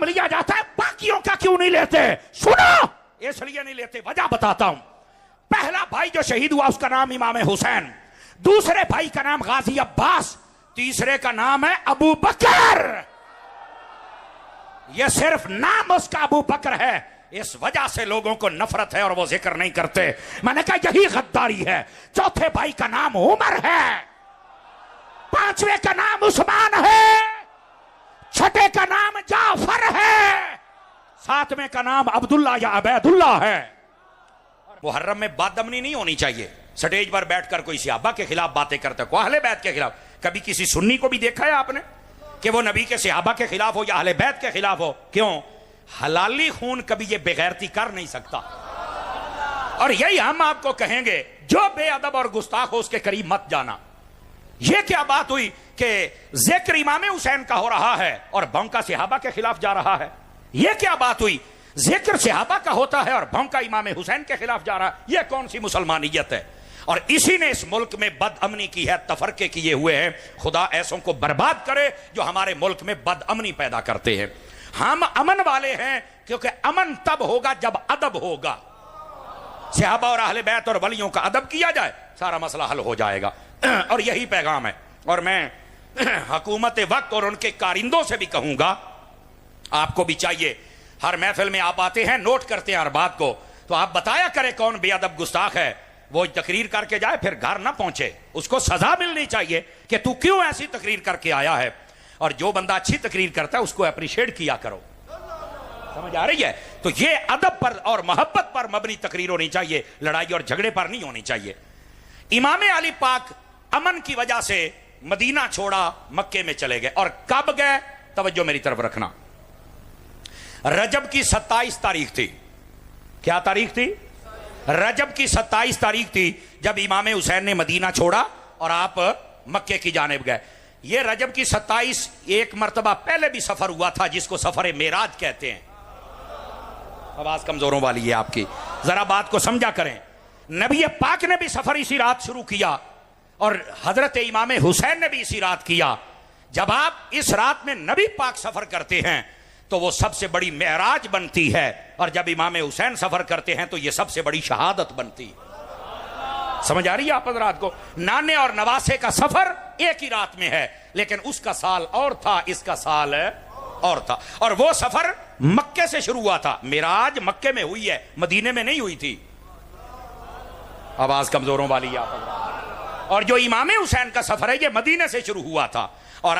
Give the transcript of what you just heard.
नाम लिया जाता है, बाकियों का क्यों नहीं लेते? सुनो, इसलिए नहीं लेते, वजह बताता हूं। पहला भाई जो शहीद हुआ उसका नाम इमाम हुसैन, दूसरे भाई का नाम गाजी अब्बास, तीसरे का नाम है अबू बकर। यह सिर्फ नाम उसका अबू बकर है, इस वजह से लोगों को नफरत है और वो जिक्र नहीं करते। मैंने कहा यही गद्दारी है। चौथे भाई का नाम उमर है, पांचवें का नाम उस्मान है, छठे का नाम जाफर है, सातवें का नाम अब्दुल्ला या अबैदुल्ला है। मुहर्रम में बदअमनी नहीं होनी चाहिए। स्टेज पर बैठकर कोई सहाबा के खिलाफ बातें करते को, अहले बैत के खिलाफ। कभी किसी सुन्नी को भी देखा है आपने कि वो नबी के सहाबा के खिलाफ हो या अहले बैत के खिलाफ हो? क्यों? हलाली खून कभी ये बेगैरती कर नहीं सकता। और यही हम आपको कहेंगे, जो बेअदब और गुस्ताख हो उसके करीब मत जाना। ये क्या बात हुई कि जिक्र इमाम हुसैन का हो रहा है और भौंका सहाबा के खिलाफ जा रहा है? ये क्या बात हुई? जिक्र सहाबा का होता है और भौंका इमाम हुसैन के खिलाफ जा रहा है? ये कौन सी मुसलमानियत है? और इसी ने इस मुल्क में बदअमनी की है, तफरके किए हुए हैं। खुदा ऐसों को बर्बाद करे जो हमारे मुल्क में बदअमनी पैदा करते हैं। हम अमन वाले हैं क्योंकि अमन तब होगा जब अदब होगा। सहाबा और अहले बैत और वलियों का अदब किया जाए, सारा मसला हल हो जाएगा। और यही पैगाम है। और मैं हुकूमत वक्त और उनके कारिंदों से भी कहूंगा, आपको भी चाहिए, हर महफिल में आप आते हैं, नोट करते हैं हर बात को, तो आप बताया करें कौन बेअदब गुस्ताख है। वो तकरीर करके जाए फिर घर ना पहुंचे, उसको सजा मिलनी चाहिए कि तू क्यों ऐसी तकरीर करके आया है। और जो बंदा अच्छी तकरीर करता है उसको अप्रिशिएट किया करो। समझ आ रही है? तो ये अदब पर और मोहब्बत पर मबनी तकरीर होनी चाहिए, लड़ाई और झगड़े पर नहीं होनी चाहिए। इमाम अली पाक अमन की वजह से मदीना छोड़ा, मक्के में चले गए। और कब गए? तवज्जो मेरी तरफ रखना। रजब की 27 तारीख थी। क्या तारीख थी? रजब की 27 तारीख थी जब इमाम हुसैन ने मदीना छोड़ा और आप मक्के की जानिब गए। ये रजब की 27 एक मर्तबा पहले भी सफर हुआ था जिसको सफर मेराज कहते हैं। आवाज कमजोरों वाली है आपकी, जरा बात को समझा करें। नबी पाक ने भी सफर इसी रात शुरू किया और हजरत इमाम हुसैन ने भी इसी रात किया। जब आप इस रात में नबी पाक सफर करते हैं तो वो सबसे बड़ी मेराज बनती है, और जब इमाम हुसैन सफर करते हैं तो ये सबसे बड़ी शहादत बनती है। समझ आ रही है आप हज़रात को? नाने और नवासे का सफर एक ही रात में है, लेकिन उसका साल और था, इसका साल और था। और वो सफर मक्के से शुरू हुआ था। मेराज मक्के में हुई है, मदीने में नहीं हुई थी। आवाज कमजोरों वाली है आप हज़रात। और जो इमाम हुसैन का सफर है ये मदीने से शुरू हुआ था।